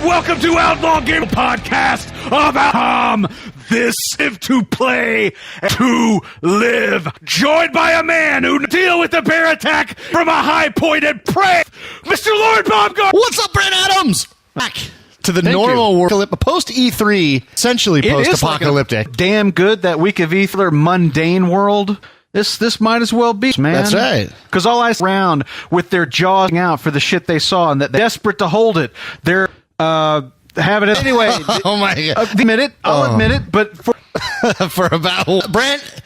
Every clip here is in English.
Welcome to Outlaw Game Podcast about this live to play to live. Joined by a man who deal with the bear attack from a high-pointed prey, Mr. Lord Baumgart. What's up, Brent Adams? Back to the normal world. Post E3, essentially post-apocalyptic. Like damn good that week of E3 mundane world. This might as well be, man. That's right. Because all I around with their jaws out for the shit they saw and that they're desperate to hold it. They're having it anyway. Oh my god! I'll admit it. But for about Brent,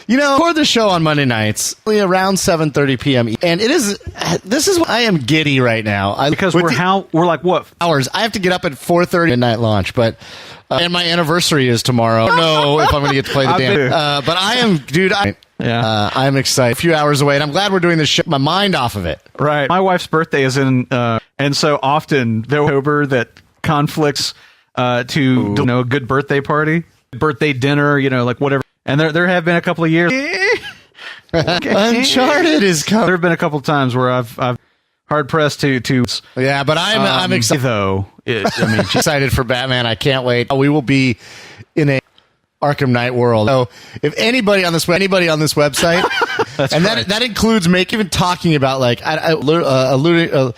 you know, for the show on Monday nights, around 7:30 p.m. and this is why I am giddy right now. Because we're like what hours? I have to get up at 4:30 midnight launch, but. And my anniversary is tomorrow. I don't know if I'm going to get to play the damn. But I am, dude. I'm excited. A few hours away, and I'm glad we're doing this shit. My mind off of it. Right. My wife's birthday is in, and so often the October that conflicts to a good birthday party, birthday dinner, like whatever. And there have been a couple of years. Uncharted is coming. There have been a couple of times where I've hard pressed to. Yeah, but I'm excited though. Excited for Batman. I can't wait. We will be in a Arkham Knight world. So if anybody on this website, and right. that includes even talking about alluding,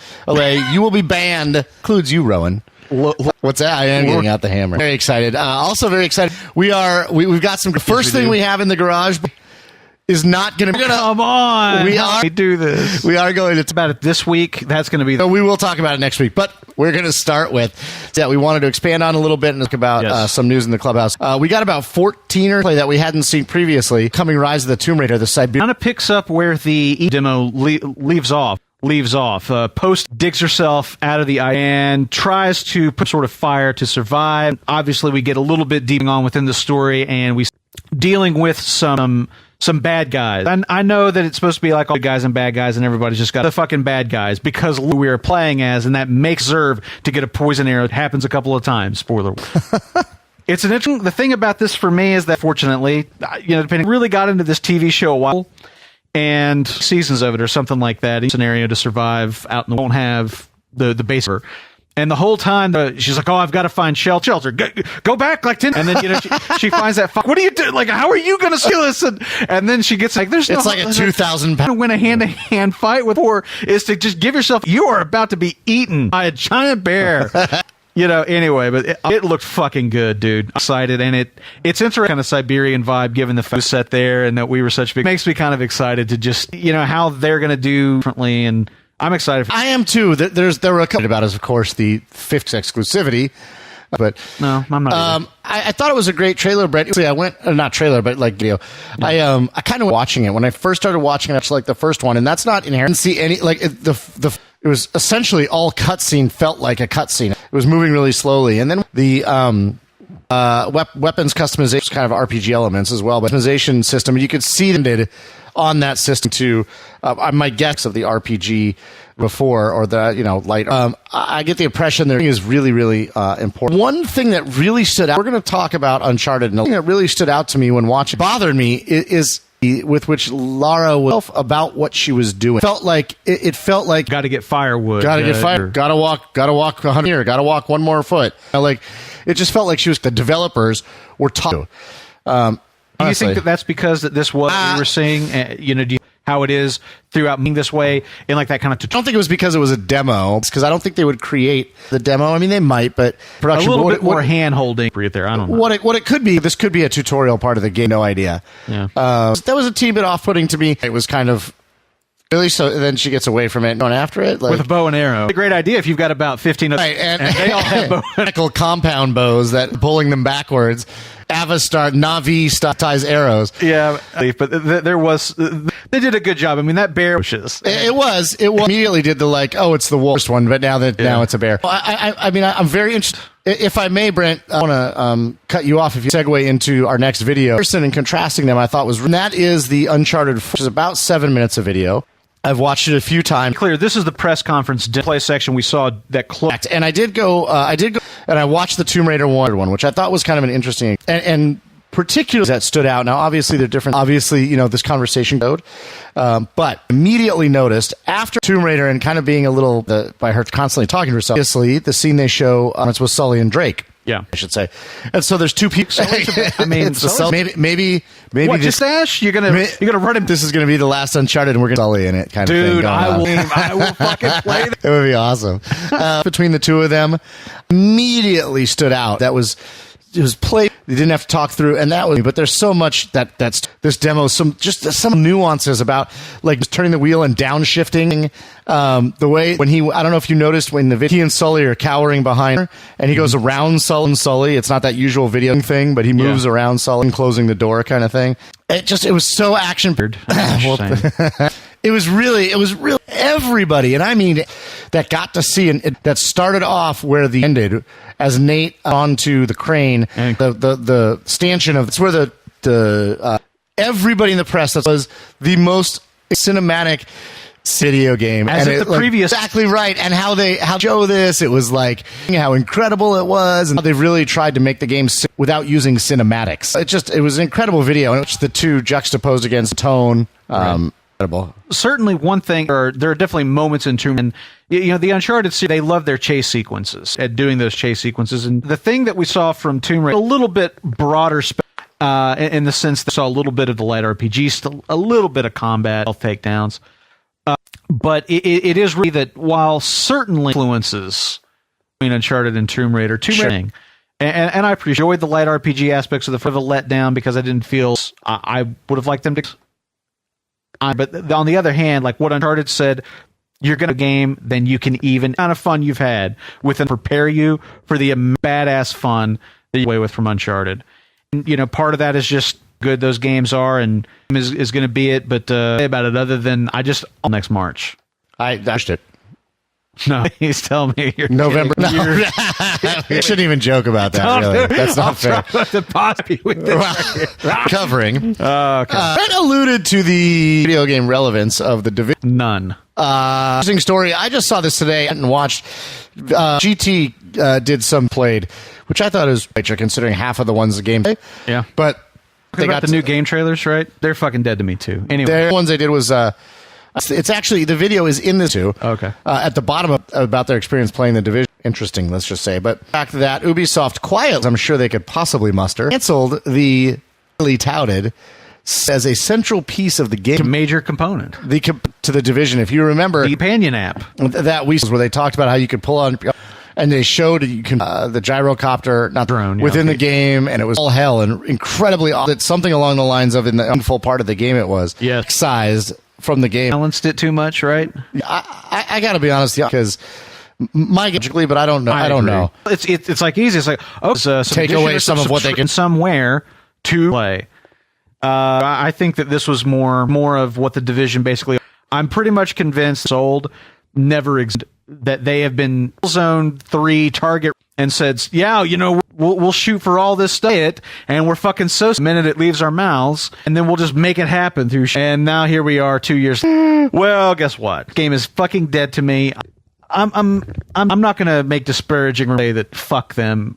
you will be banned. Includes you, Rowan. What's that? I am getting out the hammer. Very excited. Also very excited. We've got some. First thing we have in the garage is not going to be. Come on. We do this. We are going to talk about it this week. That's going to be. So we will talk about it next week. But we're going to start with that we wanted to expand on a little bit and talk about some news in the clubhouse. We got about 14 or play that we hadn't seen previously. Coming Rise of the Tomb Raider, the Siberian. Kind of picks up where the demo leaves off. Post digs herself out of the eye and tries to put sort of fire to survive. Obviously, we get a little bit deep on within the story, and we dealing with some bad guys. And I know that it's supposed to be like all good guys and bad guys, and everybody's just got the fucking bad guys because we are playing as, and that makes Zerv to get a poison arrow. It happens a couple of times. Spoiler. It's an interesting. The thing about this for me is that, fortunately, depending, really got into this TV show a while. And seasons of it or something like that, scenario to survive out and won't have the base of her. And the whole time, she's like, "Oh, I've got to find shelter. Go back like 10." And then she finds that. What are you doing? Like, how are you going to steal this? And then she gets like, "There's it's like a 2,000 pound win a hand-to-hand fight with her is to just give yourself. You are about to be eaten by a giant bear." Anyway, but it looked fucking good, dude. I'm excited, and it's interesting kind of Siberian vibe given the food set there, and that we were such big. Makes me kind of excited to just how they're going to do differently, and I'm excited. I am too. There were a couple about us, of course, the fifth exclusivity, but no, I'm not. I thought it was a great trailer, Brett. I went not trailer, but like video. Yeah. I kind of watching it when I first started watching it. Actually, like the first one, and that's not inherent. See any like it was essentially all cutscene. Felt like a cutscene. It was moving really slowly, and then the weapons customization, kind of RPG elements as well, but customization system. You could see them did on that system too. I might guess of the RPG before or the light. I get the impression there is really really important. One thing that really stood out. We're going to talk about Uncharted, and the thing that really stood out to me when watching bothered me is with which Lara was about what she was doing. It felt like got to get firewood. Got to get fire. Got to walk 100 here. Got to walk one more foot. It just felt like she was. The developers were talking. Do you think that's because this was we were seeing? How it is throughout being this way in like that kind of I don't think it was because it was a demo. It's because I don't think they would create the demo. I mean, they might, but production a little bit more hand holding there. I don't know what it could be. This could be a tutorial part of the game. No idea. Yeah. That was a teeny bit off putting to me. It was kind of really so. Then she gets away from it, going after it with a bow and arrow. A great idea if you've got about 15 of them, right, and they all have medical compound bows that pulling them backwards. Avastar Navi ties arrows. Yeah, but there was they did a good job. I mean, that bear wishes. It was immediately did the it's the worst one, but now it's a bear. I mean, I'm very interested. If I may, Brent, I want to cut you off if you segue into our next video. And contrasting them, I thought and that is the Uncharted, which is about 7 minutes of video. I've watched it a few times. Clear. This is the press conference display section we saw that closed. And I did go, and I watched the Tomb Raider one, which I thought was kind of an interesting. And particularly that stood out. Now, obviously, they're different. Obviously, this conversation code. But immediately noticed after Tomb Raider and kind of being a little, by her constantly talking to herself, obviously, the scene they show it's with Sully and Drake. Yeah, I should say. And so there's two people. I mean, maybe what, just Ash? You're gonna run him. This is gonna be the last Uncharted, and we're gonna Sully in it, kind of thing. Dude, I will fucking play that. It would be awesome. Between the two of them, immediately stood out. It was played. They didn't have to talk through, and that was. But there's so much that's this demo. Some nuances about like just turning the wheel and downshifting. The way when I don't know if you noticed when he and Sully are cowering behind her, and he goes around Sully. It's not that usual video thing, but he moves around Sully, closing the door, kind of thing. It was so action. It was really everybody, and I mean that got to see, and that started off where the ended as Nate onto the crane, and the stanchion of it's where the everybody in the press that was the most cinematic video game, as and the previous exactly right, and how show this, it was like how incredible it was, and they've really tried to make the game without using cinematics. It was an incredible video, and it's the two juxtaposed against tone. Right. Incredible. Certainly, one thing, there are definitely moments in Tomb Raider, and the Uncharted series, they love their chase sequences, at doing those chase sequences, and the thing that we saw from Tomb Raider, a little bit broader in the sense that we saw a little bit of the light RPG, still a little bit of combat, takedowns, but it is really that while certainly influences between Uncharted and Tomb Raider, and I enjoyed the light RPG aspects of the letdown because I didn't feel I would have liked them to. But on the other hand, like what Uncharted said, you're going to game, then you can even kind of fun you've had with and prepare you for the badass fun that you away with from Uncharted. And, part of that is just good those games are, and is going to be it. But about it, other than next March, I dashed it. No, he's telling me you're November. No. We shouldn't even joke about that. Really, that's not fair. Covering. Okay. Ben alluded to the video game relevance of the Division. None. Interesting story. I just saw this today and watched. GT did some played, which I thought was major considering half of the ones the game. Yeah, but they got the new game trailers, right? They're fucking dead to me too. Anyway, the ones they did was. It's actually, the video is in the two. Okay. At the bottom about their experience playing the Division. Interesting, let's just say. But back to that, Ubisoft quietly, I'm sure they could possibly muster, canceled the really touted as a central piece of the game. A major component. To the Division. If you remember. The companion app. That was where they talked about how you could pull on. And they showed you can the gyrocopter, not drone, within the game, and it was all hell and incredibly. It's something along the lines of in the full part of the game. It was sized from the game. Balanced it too much, right? I got to be honest, because magically, but I don't know. I don't know. It's like easy. It's like take away some of what they can somewhere to play. I think that this was more of what the Division basically. I'm pretty much convinced sold never existed. That they have been Zone 3 target and said, we'll shoot for all this stuff, and we're fucking the minute it leaves our mouths, and then we'll just make it happen through. And now here we are 2 years. Well, guess what? Game is fucking dead to me. I'm not going to make disparaging or say that fuck them.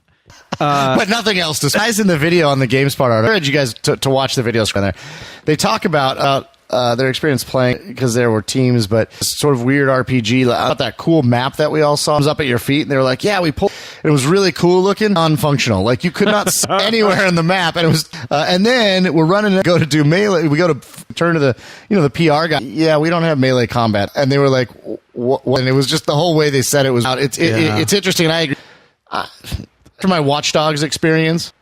But nothing else. Guys in the video on the Games part article, I encourage you guys to watch the videos from there. They talk about their experience playing because there were teams, but sort of weird RPG. About that cool map that we all saw was up at your feet, and they were like, "Yeah, we pulled." It was really cool looking, non-functional. Like you could not see anywhere in the map, and it was. And then we're running to go to do melee. We go to turn to the the PR guy. Yeah, we don't have melee combat, and they were like, "What?" And it was just the whole way they said it was out. It's interesting. And I agree. After my Watch Dogs experience.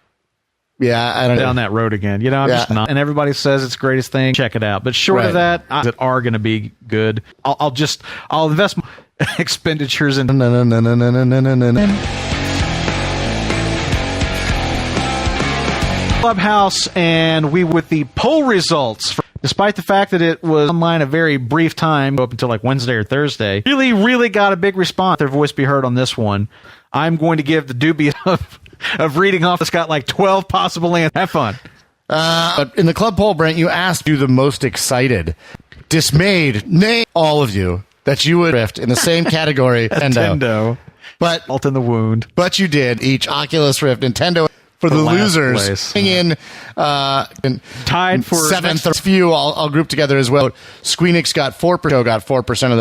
Yeah, I don't know. Down that road again. I'm just not. And everybody says it's the greatest thing. Check it out. But short of that, that are going to be good. I'll invest my expenditures in. Clubhouse, and we with the poll results. Despite the fact that it was online a very brief time, up until like Wednesday or Thursday, really got a big response. Their voice be heard on this one. I'm going to give the dubious of reading off. It's got like 12 possible answers. Have fun. But in the club poll, Brent, you asked you the most excited, dismayed, name all of you that you would drift in the same category. Nintendo. But salt in the wound. But you did each Oculus Rift, Nintendo. for the last losers. place. In Tied for seventh. Few I'll group together as well. Squeenix got 4% of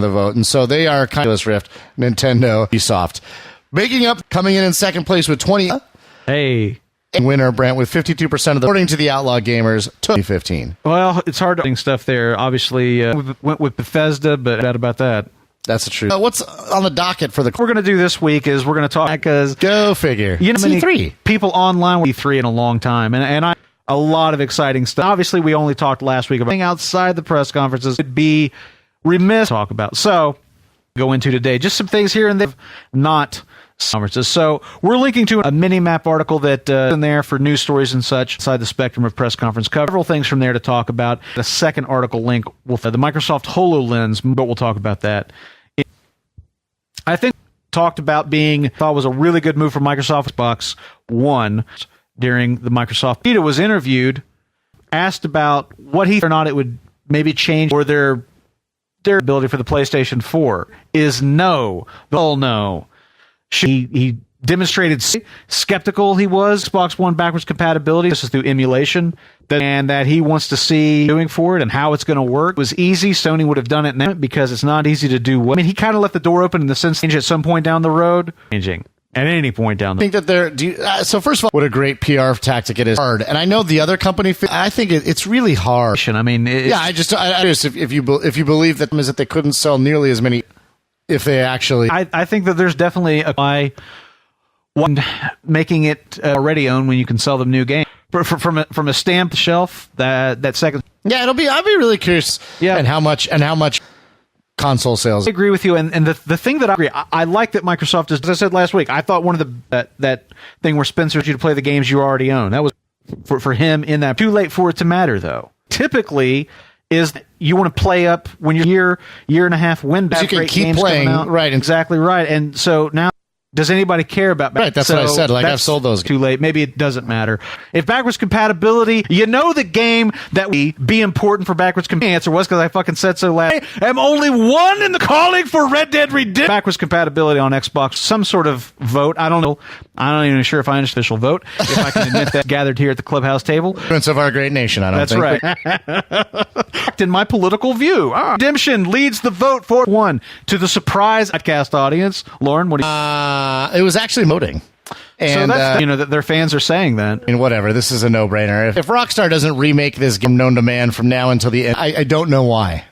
the vote, and so they are kind of Rift, Nintendo, Ubisoft, making up, coming in second place with 20. Hey. And winner Brent with 52% of the, according to the Outlaw Gamers, 2015. Well, it's hard to stuff there. Obviously, went with Bethesda, but about that. That's the truth. What's on the docket for the? What we're going to do this week is we're going to talk because go figure. You know, many E3 people online with E3 in a long time, and I a lot of exciting stuff. Obviously, we only talked last week about outside the press conferences. It'd be remiss to talk about. So, go into today just some things here and there, not conferences. So we're linking to a mini map article that in there for news stories and such inside the spectrum of press conference cover. Several things from there to talk about. The second article link with the Microsoft HoloLens, but we'll talk about that. I think talked about thought was a really good move for Microsoft. Xbox One during the Microsoft Peter was interviewed, asked about what he thought or not it would maybe change or their ability for the PlayStation 4 is no. Hell no. He demonstrated skeptical he was Xbox One backwards compatibility. This is through emulation, and that he wants to see doing for it and how it's going to work. It was easy. Sony would have done it now because it's not easy to do. I mean, he kind of left the door open in the sense at some point down the road. Changing at any point down the road. I think that so first of all, what a great PR tactic it is. Hard, and I know the other company. I think it's really hard. I mean, I just if you believe that is that they couldn't sell nearly as many. If they actually, I think that there's definitely a one making it already owned when you can sell them new games from a stamped shelf. That second, yeah, I'll be really curious. Yeah, and how much console sales. I agree with you, and the thing that I agree, I like that Microsoft is. As I said last week, I thought one of that thing where Spencer you to play the games you already own. That was for him in that. Too late for it to matter though. Typically. Is you want to play up when you're year and a half window. You can keep playing, right? Exactly right. And so now, does anybody care about? Right, that's what I said. Like I've sold those. Too late. Maybe it doesn't matter. If backwards compatibility, the game that would be important for backwards compatibility. Answer was because I fucking said so last. I'm only one in the calling for Red Dead Redemption. Backwards compatibility on Xbox. Some sort of vote. I don't know. I'm not even sure if I understand official vote. If I can admit that gathered here at the clubhouse table. Prince of our great nation. I don't think. That's right. In my political view, Redemption leads the vote for one to the surprise podcast audience. Lauren, what do you? It was actually voting. And so that's that their fans are saying that. And whatever, this is a no-brainer. If Rockstar doesn't remake this game known to man from now until the end, I don't know why.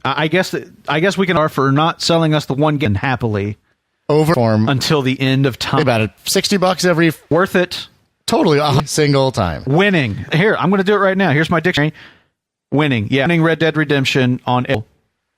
I guess we can argue for not selling us the one game happily overform until the end of time. About it, $60 every worth it. Totally a single time. Winning. Here, I'm going to do it right now. Here's my dictionary. Winning. Yeah, winning Red Dead Redemption on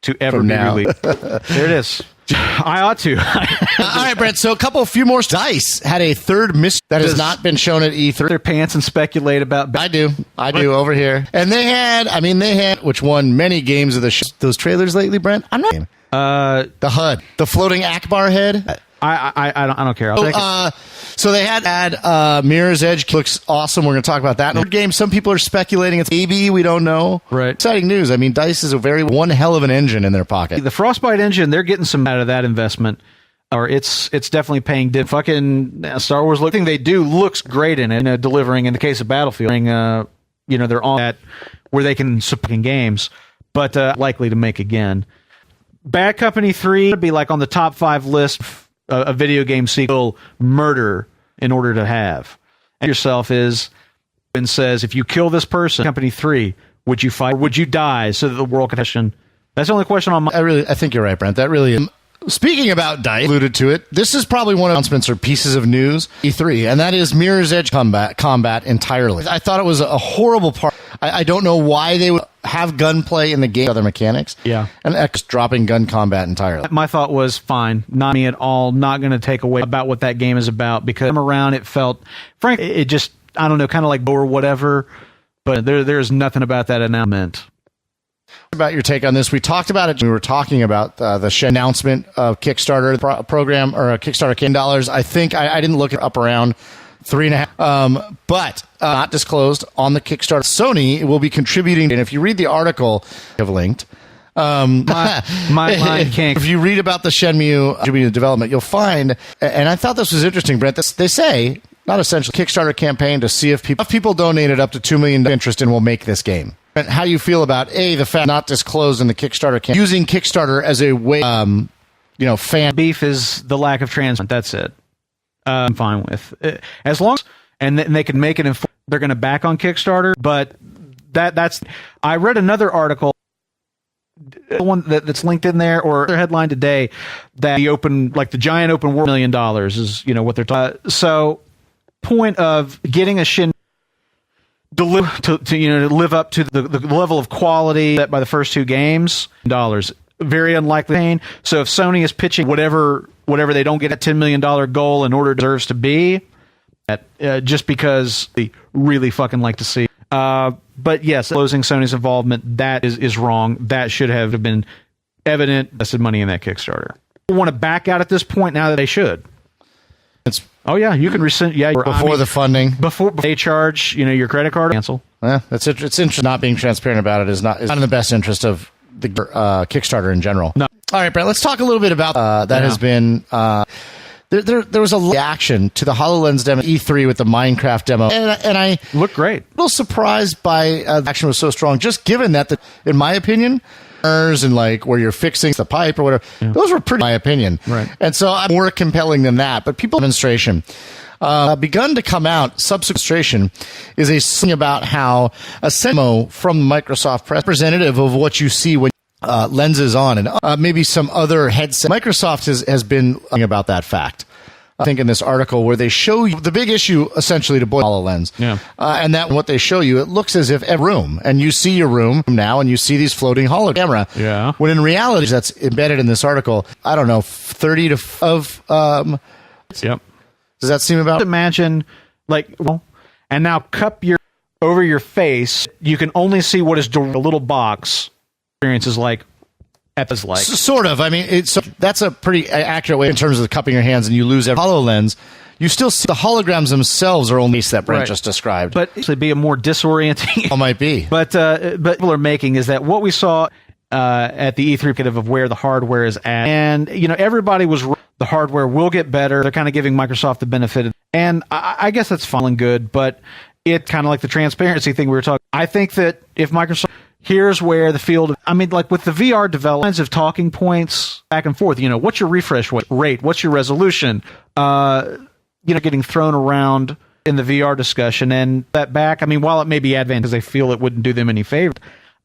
to ever be released. There it is. I ought to. All right, Brent. So a few more. DICE had a third miss that has not been shown at E3. Their pants and speculate about. I do over here. And they had, which won many games of those trailers lately, Brent. I'm not. The HUD, the floating Akbar head. I don't care. I'll take it. So they had Mirror's Edge looks awesome. We're going to talk about that in the game. Some people are speculating it's maybe, we don't know. Right. Exciting news. I mean, DICE is one hell of an engine in their pocket. The Frostbite engine, they're getting some out of that investment. Or it's definitely paying. Fucking Star Wars looking they do looks great in it. Delivering in the case of Battlefield, they're on that where they can support games, but likely to make again. Bad Company 3 would be like on the top 5 list. A video game sequel murder in order to have. And yourself and says, if you kill this person, Company 3, would you fight or would you die so that the world can question? That's the only question on my. I think you're right, Brent. That really is. Speaking about DICE, alluded to it, this is probably one of the announcements or pieces of news, E3, and that is Mirror's Edge combat entirely. I thought it was a horrible part. I don't know why they would have gunplay in the game, other mechanics. Yeah. And X dropping gun combat entirely. My thought was fine. Not me at all. Not going to take away about what that game is about because around it felt, frankly, it just, I don't know, kind of like or whatever, but there's nothing about that announcement. About your take on this, we talked about it. We were talking about the announcement of Kickstarter program or a Kickstarter $10. I think I didn't look it up around 3.5, but not disclosed on the Kickstarter. Sony will be contributing, and if you read the article I've linked, my mind can't. If you read about the Shenmue development, you'll find, and I thought this was interesting, Brent. They say not essentially, Kickstarter campaign to see if people donated up to $2 million interest and will make this game. And how you feel about the fact not disclosed in the Kickstarter campaign, using Kickstarter as a way, fan beef is the lack of transparency. That's it. I'm fine with as long as they can make it. They're going to back on Kickstarter, but that's. I read another article, one that's linked in there, or their headline today, that the giant open world $1 million is what they're talking. So, point of getting a shin to live up to the level of quality set by the first two games, very unlikely. So if Sony is pitching whatever they don't get a $10 million goal in order deserves to be, just because they really fucking like to see. But yes, closing Sony's involvement, that is wrong. That should have been evident. Invested money in that Kickstarter. I want to back out at this point now that they should. You can rescind. Yeah, before the funding, before they charge your credit card, cancel. It's interesting. Not being transparent about it is not in the best interest of the Kickstarter in general. No. All right, Brett. Let's talk a little bit about that. Has been there was a reaction to the HoloLens demo E3 with the Minecraft demo, and I looked great. A little surprised by the action was so strong. Just given that, in my opinion, and where you're fixing the pipe or whatever, those were pretty, in my opinion. Right. And so I'm more compelling than that. But people demonstration begun to come out. Subdemonstration is a thing about how a demo from Microsoft press representative of what you see when lenses on, and maybe some other headset. Microsoft has been about that fact. I think in this article where they show you the big issue essentially to boy HoloLens. And that what they show you, it looks as if every room, and you see your room now, and you see these floating holo camera. Yeah. When in reality, that's embedded in this article. I don't know, 30 of. Yep. Does that seem about? Imagine and now cup over your face. You can only see what is a little box. Experience is like. Sort of. I mean, that's a pretty accurate way in terms of cupping your hands, and you lose every HoloLens. You still see the holograms themselves are only that Brent just described. But actually, be a more disorienting. It might be. But people are making is that what we saw at the E3 of where the hardware is at, and everybody was the hardware will get better. They're kind of giving Microsoft the benefit, and I guess that's fine and good. But it's kind of like the transparency thing we were talking. I think that if Microsoft. Here's where the field, with the VR development, kinds of talking points back and forth, what's your refresh rate? What's your resolution? Getting thrown around in the VR discussion, and that back, while it may be advantageous, they feel it wouldn't do them any favor.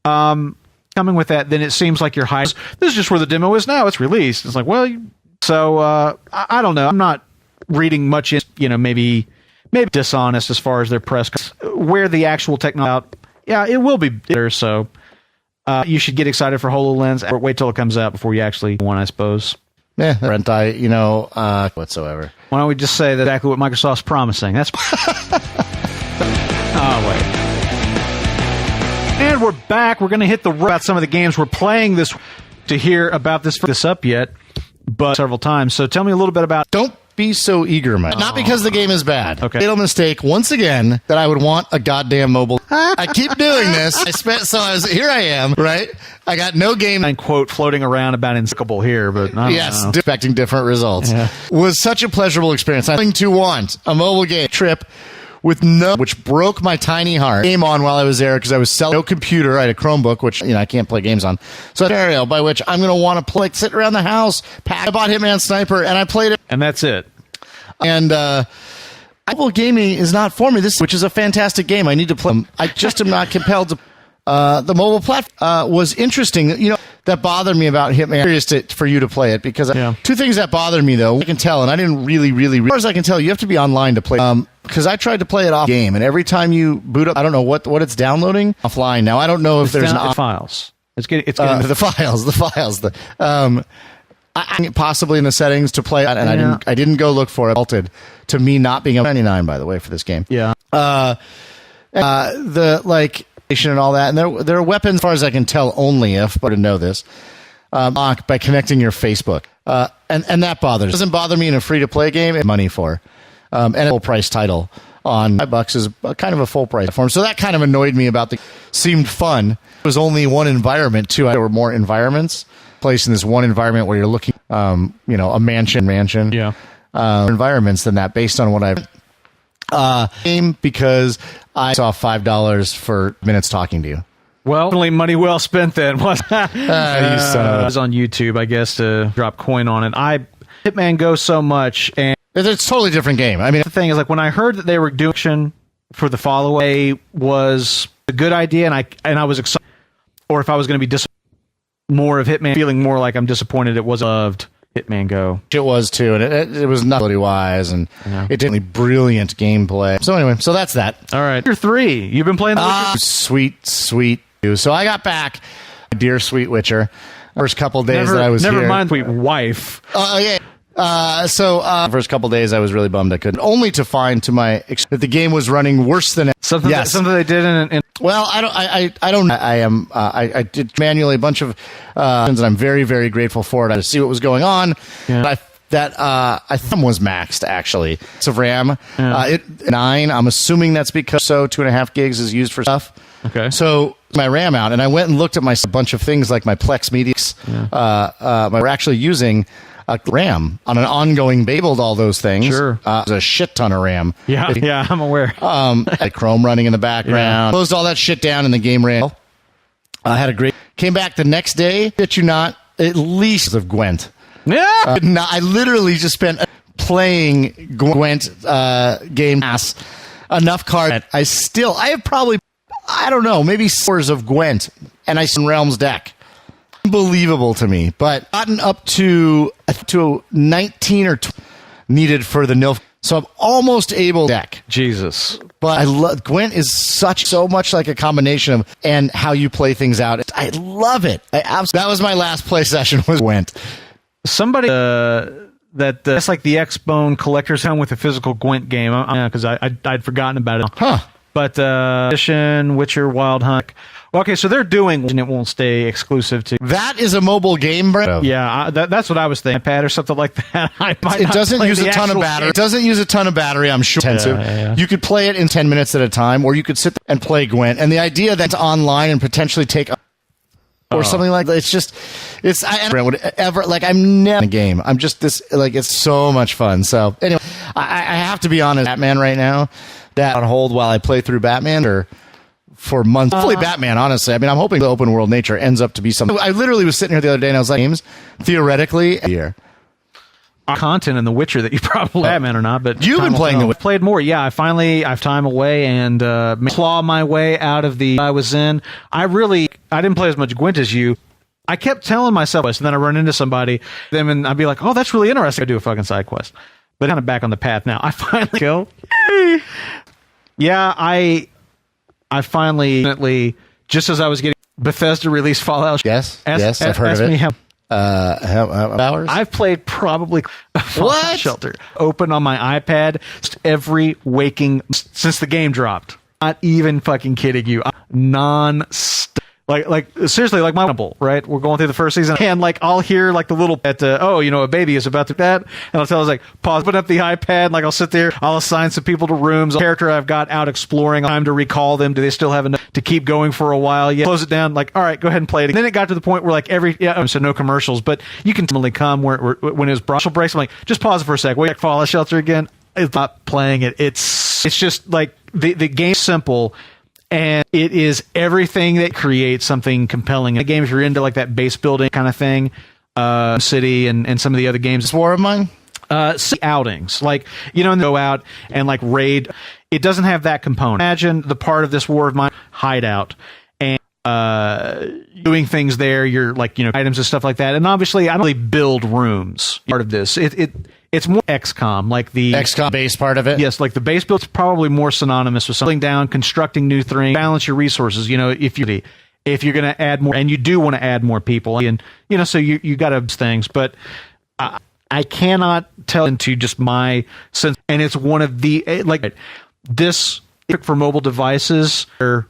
Coming with that, then it seems like you're high. This is just where the demo is now. It's released. It's like, I don't know. I'm not reading much in, maybe dishonest as far as their press, where the actual technology. Yeah, it will be better, so you should get excited for HoloLens or wait till it comes out before you actually one, I suppose. Yeah, whatsoever. Why don't we just say that exactly what Microsoft's promising? That's wait. And we're back. We're going to hit about some of the games we're playing this to hear about this up yet, but several times. So tell me a little bit about. Don't be so eager, man. Not because the game is bad. Okay. Fatal mistake once again that I would want a goddamn mobile. I keep doing this. Here I am, right? I got no game. And quote floating around about Inspicable here, but yes, expecting different results. Yeah. Was such a pleasurable experience. I'm going to want a mobile game trip with which broke my tiny heart. Game on while I was there because I was selling no computer. I had a Chromebook, which I can't play games on. So scenario by which I'm going to want to play, sit around the house. I bought Hitman Sniper and I played it, and that's it. And mobile gaming is not for me. Which is a fantastic game. I need to play. I just am not compelled to. The mobile platform was interesting. That bothered me about Hitman. I'm curious for you to play it because two things that bothered me though. I can tell, and I didn't really. As far as I can tell, you have to be online to play. Because I tried to play it off game, and every time you boot up, I don't know what it's downloading offline. Now I don't know if there's files. It's getting the files. I possibly in the settings to play it, and I didn't go look for it. Altered to me not being a 99 by the way for this game. Yeah. And all that, and there are weapons, as far as I can tell, only but to know this by connecting your Facebook, and that bothers. It doesn't bother me in a free to play game. It's money for, and a full price title on $5 is kind of a full price form. So that kind of annoyed me about seemed fun. It was only one environment too. There were more environments placed in this one environment where you're looking, a mansion, yeah, environments than that based on what I've. Game because I saw $5 for minutes talking to you. Well, definitely money well spent then. You son of a- It was on YouTube, I guess, to drop coin on it. Hitman Go so much, and It's a totally different game. I mean, the thing is, like, when I heard that they were doing action for the follow-away was a good idea, and I was excited. Or if I was going to be more of Hitman, feeling more like I'm disappointed it was loved Hitman Go. it was too, and it was not wise, and it did brilliant gameplay. So anyway, so that's that. All right, Witcher 3. You've been playing The Witcher? Sweet. So I got back, dear sweet Witcher. First couple days that I was never here. mind, sweet wife. Yeah. First couple days I was really bummed I couldn't. Only to find that the game was running worse than Something they did in Well, I did manually a bunch of and I'm very, very grateful for it. I to see what was going on. Yeah. I thumb was maxed actually. It's of RAM. 9. I'm assuming that's because 2.5 gigs is used for stuff. Okay. So my RAM out, and I went and looked at a bunch of things like my Plex Medias. We're actually using RAM on an ongoing basis. All those things. Sure. There's a shit ton of RAM. Yeah, I'm aware. Like Chrome running in the background. Closed all that shit down, and the game ran. I had a great. Came back the next day. Did you not? At least of Gwent. Yeah. I literally just spent playing Gwent game enough cards. I have probably, I don't know, maybe scores of Gwent, and I Realms deck. Unbelievable to me, but gotten up to 19 or 20 needed for the nil. So I'm almost able to deck. Jesus. But I love Gwent is so much like a combination of and how you play things out. I love it. That was my last play session was Gwent. Somebody that's like the X-Bone Collector's Home with a physical Gwent game. Because I'd forgotten about it. Huh. But Edition, Witcher, Wild Hunt. Well, okay, so they're doing, and it won't stay exclusive to. That is a mobile game, bro. Yeah, that's what I was thinking. iPad or something like that. It doesn't use a ton of battery. It doesn't use a ton of battery, I'm sure. Intensive. Yeah. You could play it in 10 minutes at a time, or you could sit and play Gwent. And the idea that it's online and potentially take or something like that, I'm never in a game. I'm just this, like, it's so much fun. So anyway, I have to be honest, Batman right now, that on hold while I play through Batman or for months. Hopefully Batman, honestly. I mean, I'm hoping the open world nature ends up to be something. I literally was sitting here the other day and I was like, games, theoretically, here. Content in The Witcher that you probably Batman or not, but you've been playing the Witcher. Played more. Yeah, I've time away and claw my way out of the I was in. I didn't play as much Gwent as you. I kept telling myself this, and then I run into somebody, then and I'd be like, oh, that's really interesting. I do a fucking side quest. But kind of back on the path now. I finally go. Yeah, I finally, just as I was getting Bethesda released Fallout. Yes, I've heard of it. How hours? I've played probably Fallout Shelter open on my iPad every waking since the game dropped. Not even fucking kidding you. Non-stop. Like seriously, like my right? We're going through the first season, and like I'll hear like the little a baby is about to that, and I'll tell us like pause, open up the iPad, like I'll sit there, I'll assign some people to rooms. A character I've got out exploring, time to recall them. Do they still have enough to keep going for a while? Yeah, close it down. Like all right, go ahead and play it. And then it got to the point where like so no commercials, but you can normally come where when it was commercial breaks. I'm like just pause it for a sec. Wait, Fallout Shelter again. It's not playing it. It's just like the game's simple. And it is everything that creates something compelling. In the game, if you're into like that base building kind of thing, City and some of the other games. War of Mine? Outings. Like, go out and like raid. It doesn't have that component. Imagine the part of this War of Mine hideout and doing things there. You're like, items and stuff like that. And obviously, I don't really build rooms. Part of this. It's more XCOM, like the XCOM base part of it. Yes, like the base build's probably more synonymous with something down, constructing new things, balance your resources. If you're going to add more, and you do want to add more people, and so you got to things, but I cannot tell into just my sense, and it's one of the this for mobile devices or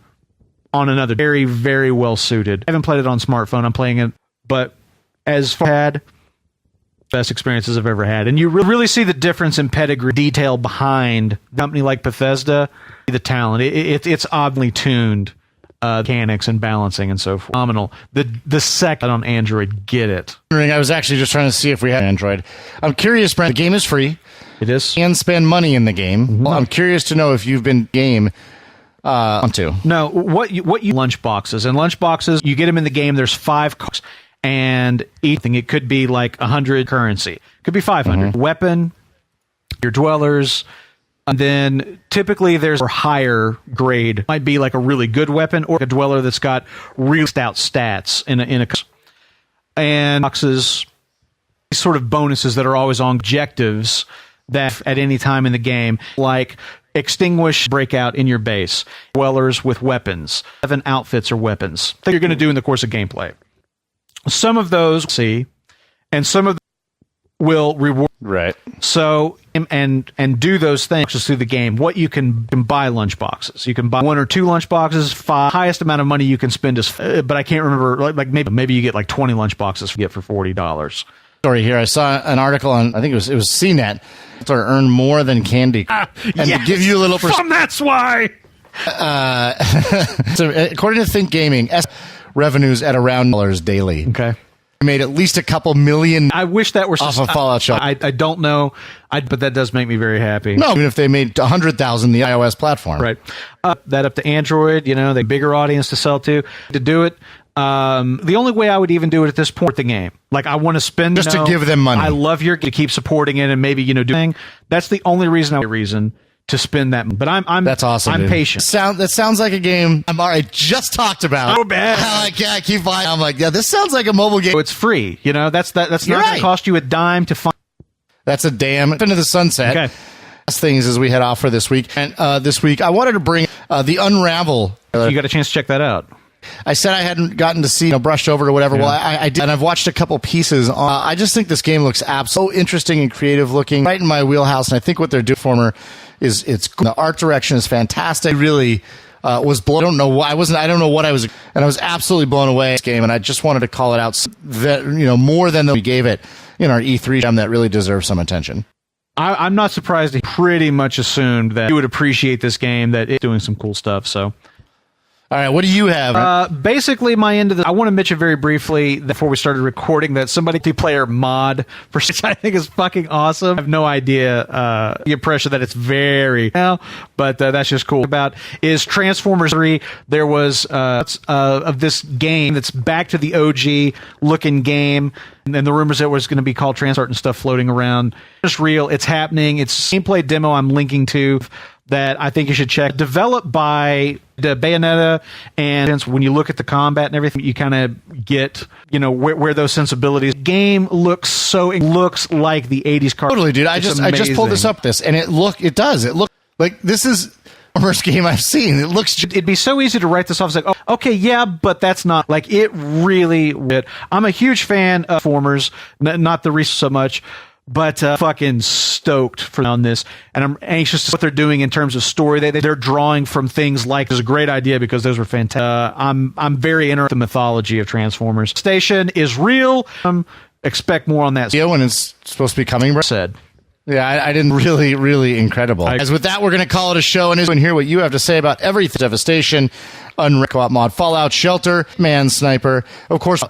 on another very very well suited. I haven't played it on smartphone. I'm playing it, but as far as best experiences I've ever had. And you really see the difference in pedigree, detail behind a company like Bethesda, the talent. It's obviously tuned mechanics and balancing and so forth. Phenomenal. The second on Android, get it. I was actually just trying to see if we had Android. I'm curious, Brent. The game is free. It is. And spend money in the game. Mm-hmm. Well, I'm curious to know if you've been game onto. No, what you lunch boxes. And lunch boxes, you get them in the game. There's 5 cards. And each thing, it could be like 100 currency. It could be 500. Mm-hmm. Weapon, your dwellers. And then typically there's a higher grade. Might be like a really good weapon or a dweller that's got real stout stats in a and boxes, sort of bonuses that are always on objectives that at any time in the game, like extinguish breakout in your base, dwellers with weapons, 7 outfits or weapons that you're going to do in the course of gameplay. Some of those see, and some of them will reward. Right. So and do those things just through the game. What you can buy lunch boxes. You can buy 1 or 2 lunch boxes. Highest amount of money you can spend is, but I can't remember. Like maybe you get like 20 lunch boxes you get for $40. Story here. I saw an article on, I think it was CNET, to earn more than Candy. And yes, to give you a little perspective. That's why. So according to Think Gaming, revenues at around $1 daily. Okay. Made at least a couple million. I wish that were off of Fallout Shelter. I don't know, but that does make me very happy. No, even if they made 100,000 the iOS platform, right? That up to Android, the bigger audience to sell to do it. The only way I would even do it at this point, the game, like I want to spend just to give them money. I love your to keep supporting it and maybe doing. That's the only reason to spend that. But I'm that's awesome. I'm dude. patient. That sounds like a game I just talked about. So bad. I keep buying. I'm like, yeah, this sounds like a mobile game. So it's free. That's not going to cost you a dime to find. That's a damn into the sunset. Okay. Last things as we head off for this week. And this week, I wanted to bring the Unravel. You got a chance to check that out. I said I hadn't gotten to see, brushed over or whatever. Yeah. Well, I did, and I've watched a couple pieces. I just think this game looks so interesting and creative looking, right in my wheelhouse. And I think what they're doing for me is the art direction is fantastic. I really was blown. I don't know why I don't know what I was, and I was absolutely blown away this game. And I just wanted to call it out that more than we gave it in our E3 gem that really deserves some attention. I'm not surprised. He pretty much assumed that you would appreciate this game, that it's doing some cool stuff. So. All right, what do you have? Basically, my end of I want to mention very briefly before we started recording that somebody multiplayer mod for I think is fucking awesome. I have no idea the impression that it's very but that's just cool. About is Transformers 3. There was of this game that's back to the OG looking game, and then the rumors that it was going to be called Transart and stuff floating around. It's real. It's happening. It's a gameplay demo I'm linking to that I think you should check. Developed by the Bayonetta, and when you look at the combat and everything, you kind of get, where those sensibilities. Game looks like the 80s cartoon. Totally, dude. I just pulled this up, and it looks like this is the first game I've seen. It'd be so easy to write this off as like, oh, okay, yeah, but that's not like it really. I'm a huge fan of Formers, not the Reese so much. But fucking stoked on this, and I'm anxious to see what they're doing in terms of story. They're drawing from things like, it's a great idea because those were fantastic. I'm very interested in the mythology of Transformers. Station is real. Expect more on that. Yeah, when it's supposed to be coming. Said. Yeah, I didn't really incredible. As with that, we're going to call it a show and hear what you have to say about everything. Devastation, Co-op mod, Fallout Shelter, Man Sniper, of course,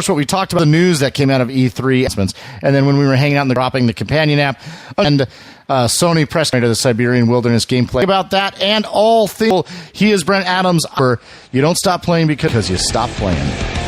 what we talked about, the news that came out of E3, and then when we were hanging out and dropping the companion app, and Sony press to the Siberian Wilderness gameplay about that and all things. He is Brent Adams. You don't stop playing because you stop playing.